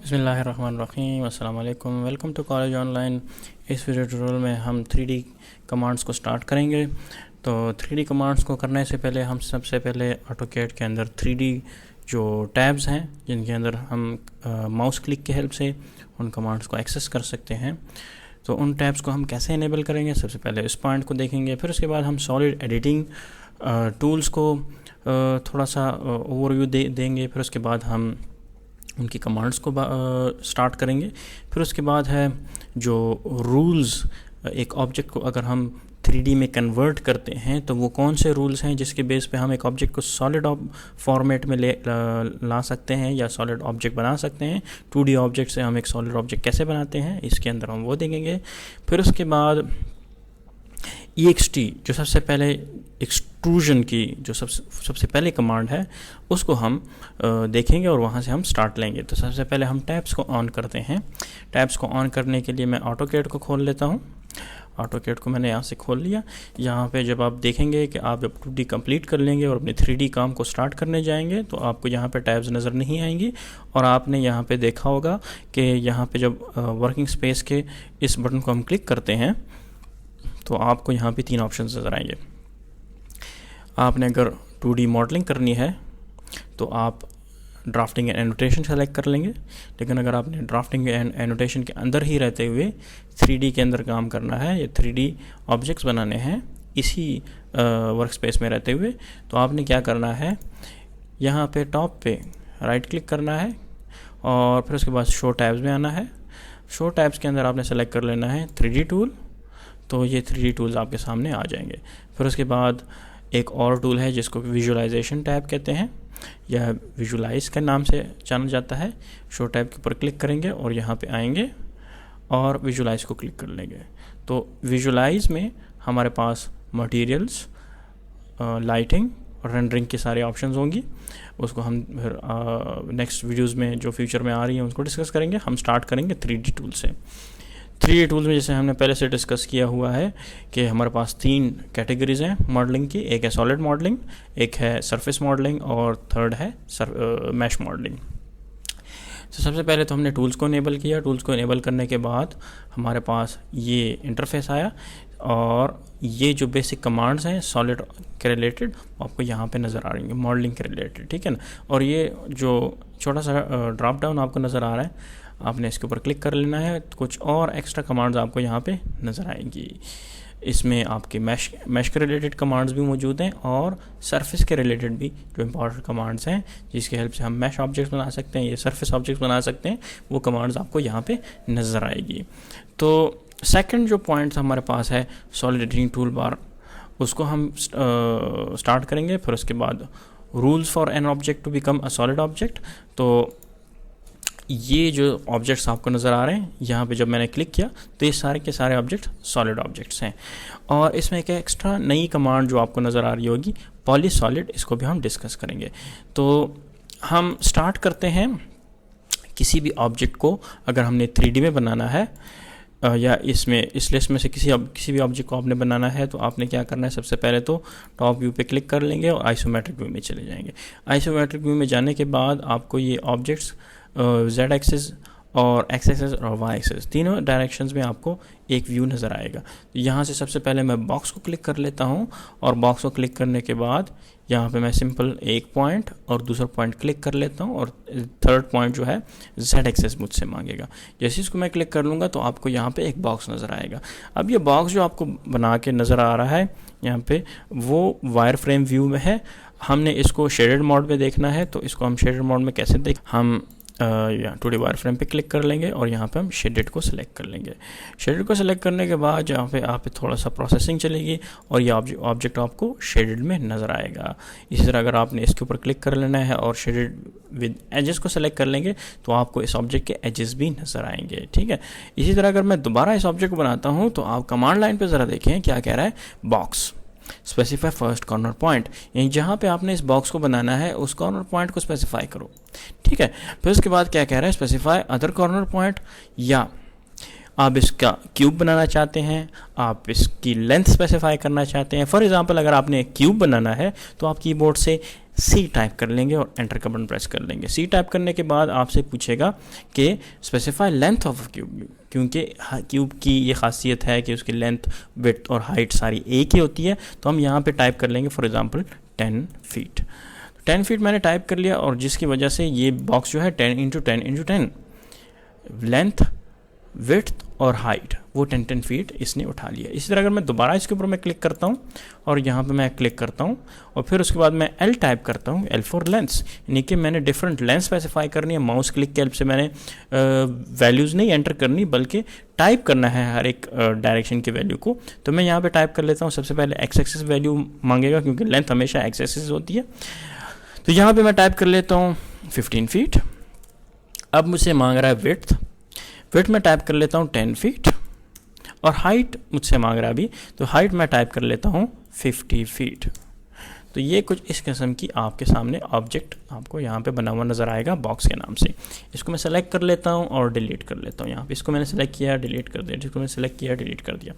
बिस्मिल्लाहिर्रहमानिर्रहीम, अस्सलाम वालेकुम। Welcome to college online. इस वीडियो ट्यूटोरियल में हम 3D कमांड्स को स्टार्ट करेंगे। तो 3D कमांड्स को करने से पहले हम सबसे पहले ऑटोकैड के अंदर 3D जो टैब्स हैं जिनके अंदर हम माउस क्लिक की हेल्प से उन कमांड्स को एक्सेस कर सकते हैं, तो उन टैब्स को हम कैसे इनेबल करेंगे, सबसे पहले इस पॉइंट को देखेंगे। फिर उसके बाद हम सॉलिड एडिटिंग टूल्स को थोड़ा सा ओवरव्यू देंगे। फिर उसके बाद हम उनकी कमांड्स को स्टार्ट करेंगे। फिर उसके बाद है जो रूल्स, एक ऑब्जेक्ट को अगर हम 3D में कन्वर्ट करते हैं तो वो कौन से रूल्स हैं जिसके बेस पे हम एक ऑब्जेक्ट को सॉलिड फॉर्मेट में ला सकते हैं या सॉलिड ऑब्जेक्ट बना सकते हैं। 2D ऑब्जेक्ट से हम एक सॉलिड ऑब्जेक्ट कैसे बनाते हैं, इसके अंदर हम वो देखेंगे। फिर उसके बाद ext जो सबसे पहले एक्सट्रूजन की जो सबसे पहले कमांड है उसको हम देखेंगे और वहाँ से हम स्टार्ट लेंगे। तो सबसे पहले हम टैब्स को ऑन करते हैं। टैब्स को ऑन करने के लिए मैं ऑटोकैड को खोल लेता हूँ। ऑटोकैड को मैंने यहाँ से खोल लिया। यहाँ पे जब आप देखेंगे कि आप जब 2D कंप्लीट कर लेंगे और अपने 3D काम को स्टार्ट करने जाएंगे तो आपको यहाँ पे टैब्स नज़र नहीं आएंगी। और आपने यहाँ पे देखा होगा कि यहाँ पे जब वर्किंग स्पेस के इस बटन को हम क्लिक करते हैं तो आपको यहाँ पे 3 ऑप्शन नज़र आएंगे। आपने अगर 2D मॉडलिंग करनी है तो आप ड्राफ्टिंग एंड एनोटेशन सेलेक्ट कर लेंगे, लेकिन अगर आपने ड्राफ्टिंग एंड एनोटेशन के अंदर ही रहते हुए 3D के अंदर काम करना है या 3D ऑब्जेक्ट्स बनाने हैं इसी वर्क स्पेस में रहते हुए, तो आपने क्या करना है, यहाँ पे टॉप पे राइट क्लिक करना है और फिर उसके बाद शो टैब्स में आना है। शो टैब्स के अंदर आपने सेलेक्ट कर लेना है 3D टूल, तो ये 3D टूल्स आपके सामने आ जाएंगे। फिर उसके बाद एक और टूल है जिसको विजुअलाइजेशन टैब कहते हैं या विजुलाइज के नाम से जाना जाता है। शो टैब के ऊपर क्लिक करेंगे और यहाँ पे आएंगे और विजुलाइज को क्लिक कर लेंगे। तो विजुलाइज में हमारे पास मटेरियल्स, लाइटिंग और रेंडरिंग की सारी ऑप्शंस होंगी। उसको हम फिर नेक्स्ट वीडियोज़ में जो फ्यूचर में आ रही हैं उसको डिस्कस करेंगे। हम स्टार्ट करेंगे 3D टूल से। 3D टूल्स में जैसे हमने पहले से डिस्कस किया हुआ है कि हमारे पास 3 कैटेगरीज़ हैं मॉडलिंग की। एक है सॉलिड मॉडलिंग, एक है सरफेस मॉडलिंग और थर्ड है मैश मॉडलिंग। तो सबसे पहले तो हमने टूल्स को इनेबल किया। टूल्स को इनेबल करने के बाद हमारे पास ये इंटरफेस आया और ये जो बेसिक कमांड्स हैं सॉलिड के रिलेटेड आपको यहाँ पे नज़र आ रही हैं, मॉडलिंग के रिलेटेड, ठीक है ना। और ये जो छोटा सा ड्रॉप डाउन आपको नज़र आ रहा है, आपने इसके ऊपर क्लिक कर लेना है। कुछ और एक्स्ट्रा कमांड्स आपको यहाँ पे नज़र आएंगी। इसमें आपके मैश के रिलेटेड कमांड्स भी मौजूद हैं और सरफेस के रिलेटेड भी जो इंपॉर्टेंट कमांड्स हैं जिसकी हेल्प से हम मैश ऑब्जेक्ट्स बना सकते हैं या सरफेस ऑब्जेक्ट्स बना सकते हैं, वो कमांड्स आपको यहाँ पे नज़र आएगी। तो सेकंड जो पॉइंट्स हमारे पास है सॉलिड एडिटिंग टूल बार, उसको हम स्टार्ट करेंगे। फिर उसके बाद rules for an object to become a solid object. तो ये जो ऑब्जेक्ट्स आपको नज़र आ रहे हैं यहाँ पे जब मैंने क्लिक किया तो ये सारे के सारे ऑब्जेक्ट सॉलिड ऑब्जेक्ट्स हैं। और इसमें एक एक्स्ट्रा नई कमांड जो आपको नज़र आ रही होगी पॉली सॉलिड, इसको भी हम डिस्कस करेंगे। तो हम स्टार्ट करते हैं। किसी भी ऑब्जेक्ट को अगर हमने 3D में बनाना है या इसमें इस लिस्ट में से किसी भी ऑब्जेक्ट को आपने बनाना है तो आपने क्या करना है, सबसे पहले तो टॉप व्यू पे क्लिक कर लेंगे और आइसोमेट्रिक व्यू में चले जाएंगे। आइसोमेट्रिक व्यू में जाने के बाद आपको ये ऑब्जेक्ट्स Z एक्सिस और X एक्सिस और Y एक्सिस तीनों डायरेक्शंस में आपको एक व्यू नज़र आएगा। तो यहाँ से सबसे पहले मैं बॉक्स को क्लिक कर लेता हूँ और बॉक्स को क्लिक करने के बाद यहाँ पे मैं सिंपल एक पॉइंट और दूसरा पॉइंट क्लिक कर लेता हूँ और थर्ड पॉइंट जो है Z एक्सिस मुझसे मांगेगा। जैसे इसको मैं क्लिक कर लूँगा तो आपको यहाँ पे एक बॉक्स नज़र आएगा। अब ये बॉक्स जो आपको बना के नज़र आ रहा है यहाँ पे वो वायर फ्रेम व्यू में है। हमने इसको शेडेड मोड में देखना है, तो इसको हम शेडेड मोड में कैसे देख, हम या 2D वायर फ्रेम पे क्लिक कर लेंगे और यहाँ पे हम शेडेड को सिलेक्ट कर लेंगे। शेडेड को सिलेक्ट करने के बाद यहाँ पे आप थोड़ा सा प्रोसेसिंग चलेगी और ये ऑब्जेक्ट आपको शेडेड में नज़र आएगा। इसी तरह अगर आपने इसके ऊपर क्लिक कर लेना है और शेडेड विद एजेस को सिलेक्ट कर लेंगे तो आपको इस ऑब्जेक्ट के एजेस भी नज़र आएंगे, ठीक है। इसी तरह अगर मैं दोबारा इस ऑब्जेक्ट को बनाता हूँ तो आप कमांड लाइन पर ज़रा देखें क्या कह रहा है, box specify first corner point, यानी जहाँ पे आपने इस बॉक्स को बनाना है उस कॉर्नर पॉइंट को स्पेसिफाई करो, ठीक है। फिर उसके बाद क्या कह रहा है, स्पेसिफाई अदर कॉर्नर पॉइंट या आप इसका क्यूब बनाना चाहते हैं, आप इसकी लेंथ स्पेसिफाई करना चाहते हैं। फॉर एग्जांपल अगर आपने क्यूब बनाना है तो आप कीबोर्ड से सी टाइप कर लेंगे और एंटर का बटन प्रेस कर लेंगे। सी टाइप करने के बाद आपसे पूछेगा कि स्पेसिफाई लेंथ ऑफ क्यूब, क्योंकि क्यूब की ये खासियत है कि उसकी लेंथ, विड्थ और हाइट सारी एक ही होती है। तो हम यहाँ पे टाइप कर लेंगे फॉर एग्जांपल 10 फीट। 10 फीट मैंने टाइप कर लिया और जिसकी वजह से ये बॉक्स जो है 10 इंटू 10 इंटू 10 लेंथ, विड्थ और हाइट वो 10 फीट इसने उठा लिया। इसी तरह अगर मैं दोबारा इसके ऊपर मैं क्लिक करता हूँ और यहाँ पे मैं क्लिक करता हूँ और फिर उसके बाद मैं L टाइप करता हूँ, L फॉर लेंथ्स, यानी कि मैंने डिफरेंट लेंथ स्पेसिफाई करनी है। माउस क्लिक के हेल्प से मैंने वैल्यूज़ नहीं एंटर करनी बल्कि टाइप करना है हर एक डायरेक्शन की वैल्यू को। तो मैं यहाँ पर टाइप कर लेता हूँ। सबसे पहले एक्स एक्सिस वैल्यू मांगेगा क्योंकि लेंथ हमेशा एक्स एक्सिस होती है। तो यहाँ पर मैं टाइप कर लेता हूँ 15 फीट। अब मुझसे मांग रहा है विड्थ में टाइप कर लेता हूँ 10 फीट और हाइट मुझसे मांग रहा है अभी, तो हाइट मैं टाइप कर लेता हूँ 50 फीट। तो ये कुछ इस किस्म की आपके सामने ऑब्जेक्ट आपको यहाँ पे बना हुआ नज़र आएगा बॉक्स के नाम से। इसको मैं सेलेक्ट कर लेता हूँ और डिलीट कर लेता हूँ। यहाँ पे इसको मैंने सेलेक्ट किया, डिलीट कर दिया, जिसको मैंने सेलेक्ट किया, डिलीट कर दिया।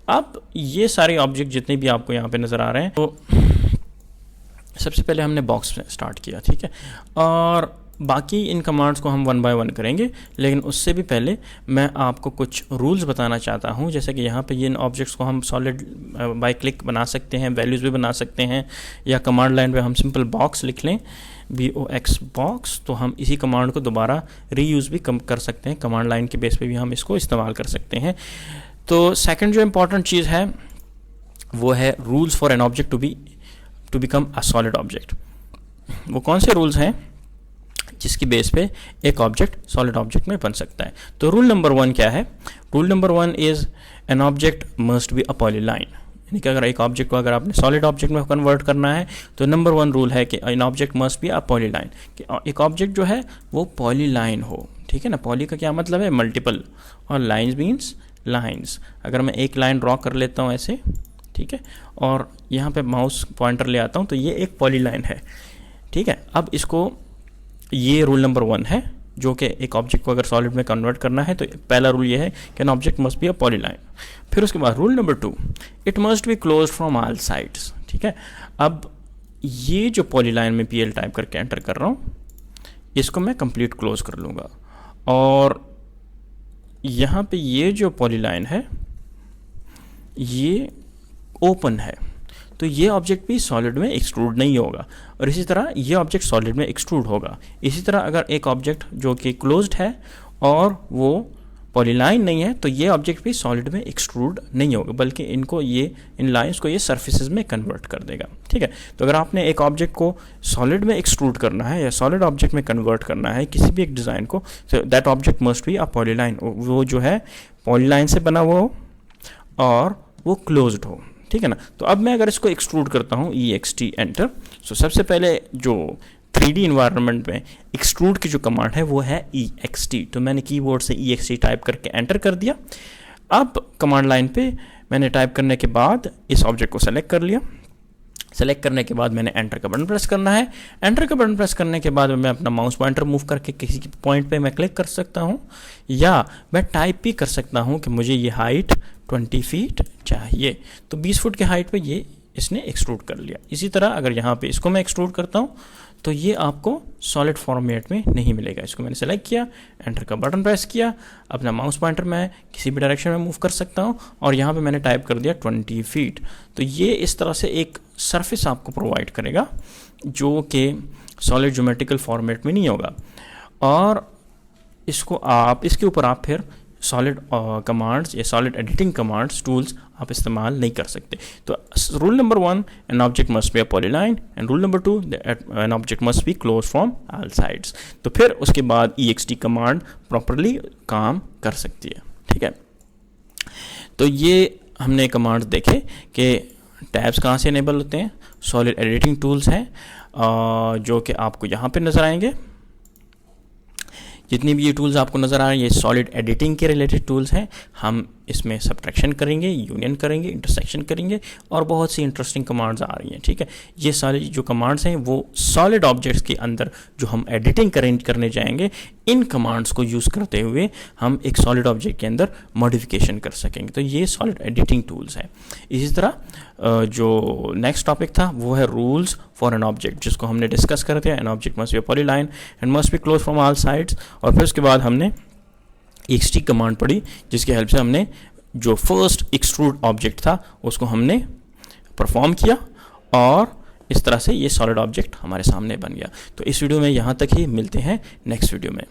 अब ये सारे ऑब्जेक्ट जितने भी आपको यहाँ पे नज़र आ रहे हैं, तो सबसे पहले हमने बॉक्स स्टार्ट किया, ठीक है, और बाकी इन कमांड्स को हम 1 बाय 1 करेंगे। लेकिन उससे भी पहले मैं आपको कुछ रूल्स बताना चाहता हूं, जैसे कि यहाँ पे ये इन ऑब्जेक्ट्स को हम सॉलिड बाय क्लिक बना सकते हैं, वैल्यूज़ भी बना सकते हैं, या कमांड लाइन पे हम सिंपल बॉक्स लिख लें, BOX बॉक्स, तो हम इसी कमांड को दोबारा रीयूज़ भी कर सकते हैं। कमांड लाइन के बेस पे भी हम इसको इस्तेमाल कर सकते हैं। तो सेकेंड जो इम्पॉर्टेंट चीज़ है वो है rules for an object to become a solid object. वो कौन से रूल्स हैं जिसकी बेस पे एक ऑब्जेक्ट सॉलिड ऑब्जेक्ट में बन सकता है? तो रूल नंबर 1 क्या है? Rule number 1 is an object must be a polyline, यानी कि अगर एक ऑब्जेक्ट को अगर आपने सॉलिड ऑब्जेक्ट में कन्वर्ट करना है तो नंबर 1 रूल है कि an object must be a polyline, कि एक ऑब्जेक्ट जो है वो पॉलीलाइन हो, ठीक है ना। पॉली का क्या मतलब है? मल्टीपल, और लाइन्स मीन्स लाइन्स। अगर मैं एक लाइन ड्रॉ कर लेता हूँ ऐसे, ठीक है, और यहाँ पे माउस पॉइंटर ले आता हूँ तो ये एक पॉलीलाइन है, ठीक है। अब इसको, ये रूल नंबर 1 है जो कि एक ऑब्जेक्ट को अगर सॉलिड में कन्वर्ट करना है तो पहला रूल ये है कि an object must be a polyline. फिर उसके बाद rule number 2, it must be close from all sides, ठीक है। अब ये जो पॉलीलाइन में PL टाइप करके एंटर कर रहा हूँ, इसको मैं कंप्लीट क्लोज कर लूँगा, और यहाँ पे ये जो पॉलीलाइन है ये ओपन है, तो ये ऑब्जेक्ट भी सॉलिड में एक्सट्रूड नहीं होगा, और इसी तरह ये ऑब्जेक्ट सॉलिड में एक्सट्रूड होगा। इसी तरह अगर एक ऑब्जेक्ट जो कि क्लोज्ड है और वो पॉलीलाइन नहीं है तो ये ऑब्जेक्ट भी सॉलिड में एक्सट्रूड नहीं होगा, बल्कि इनको ये, इन लाइंस को ये सरफेसेस में कन्वर्ट कर देगा, ठीक है। तो अगर आपने एक ऑब्जेक्ट को सॉलिड में एक्सट्रूड करना है या सॉलिड ऑब्जेक्ट में कन्वर्ट करना है किसी भी एक डिज़ाइन को, तो that object must be a polyline, वो जो है पॉलीलाइन से बना हुआ हो और वो क्लोज्ड हो, ठीक है ना। तो अब मैं अगर इसको एक्सट्रूड करता हूँ, EXT एंटर, तो सबसे पहले जो 3D इन्वायरमेंट में एक्सट्रूड की जो कमांड है वो है EXT, तो मैंने कीबोर्ड से EXT टाइप करके एंटर कर दिया। अब कमांड लाइन पे मैंने टाइप करने के बाद इस ऑब्जेक्ट को सेलेक्ट कर लिया। सेलेक्ट करने के बाद मैंने एंटर का बटन प्रेस करना है। एंटर का बटन प्रेस करने के बाद मैं अपना माउस पॉइंटर मूव करके किसी पॉइंट पे मैं क्लिक कर सकता हूँ, या मैं टाइप भी कर सकता हूँ कि मुझे ये हाइट 20 फीट चाहिए, तो 20 फुट के हाइट पे ये इसने एक्सट्रूड कर लिया। इसी तरह अगर यहाँ पे इसको मैं एक्सट्रूड करता हूँ तो ये आपको सॉलिड फॉर्मेट में नहीं मिलेगा। इसको मैंने सेलेक्ट किया, एंटर का बटन प्रेस किया, अपना माउस पॉइंटर मैं किसी भी डायरेक्शन में मूव कर सकता हूँ, और यहाँ पे मैंने टाइप कर दिया 20 फीट। तो ये इस तरह से एक सरफेस आपको प्रोवाइड करेगा जो कि सॉलिड ज्योमेट्रिकल फॉर्मेट में नहीं होगा, और इसको आप, इसके ऊपर आप फिर सॉलिड कमांड्स या सॉलिड एडिटिंग कमांड्स टूल्स आप इस्तेमाल नहीं कर सकते। तो rule number 1, an object must be a polyline, and rule number 2, an object must be close from all sides. तो फिर उसके बाद EXT कमांड प्रॉपरली काम कर सकती है, ठीक है। तो ये हमने कमांड्स देखे कि टैब्स कहाँ से इनेबल होते हैं, सॉलिड एडिटिंग टूल्स हैं जो कि आपको यहाँ पे नज़र आएंगे। जितनी भी ये टूल्स आपको नज़र आ रहे हैं ये सॉलिड एडिटिंग के रिलेटेड टूल्स हैं। हम इसमें सब्ट्रैक्शन करेंगे, यूनियन करेंगे, इंटरसेक्शन करेंगे और बहुत सी इंटरेस्टिंग कमांड्स आ रही हैं। ठीक है, ये सारी जो कमांड्स हैं वो सॉलिड ऑब्जेक्ट्स के अंदर जो हम एडिटिंग करने जाएंगे, इन कमांड्स को यूज़ करते हुए हम एक सॉलिड ऑब्जेक्ट के अंदर मॉडिफिकेशन कर सकेंगे। तो ये सॉलिड एडिटिंग टूल्स हैं। इसी तरह जो नेक्स्ट टॉपिक था वो है रूल्स फॉर एन ऑब्जेक्ट, जिसको हमने डिस्कस कर दिया। An object must be polyline and must be close from all sides. और फिर उसके बाद हमने एक्सट्रूड कमांड पढ़ी, जिसकी हेल्प से हमने जो फर्स्ट एक्सट्रूड ऑब्जेक्ट था उसको हमने परफॉर्म किया और इस तरह से ये सॉलिड ऑब्जेक्ट हमारे सामने बन गया। तो इस वीडियो में यहाँ तक ही, मिलते हैं नेक्स्ट वीडियो में।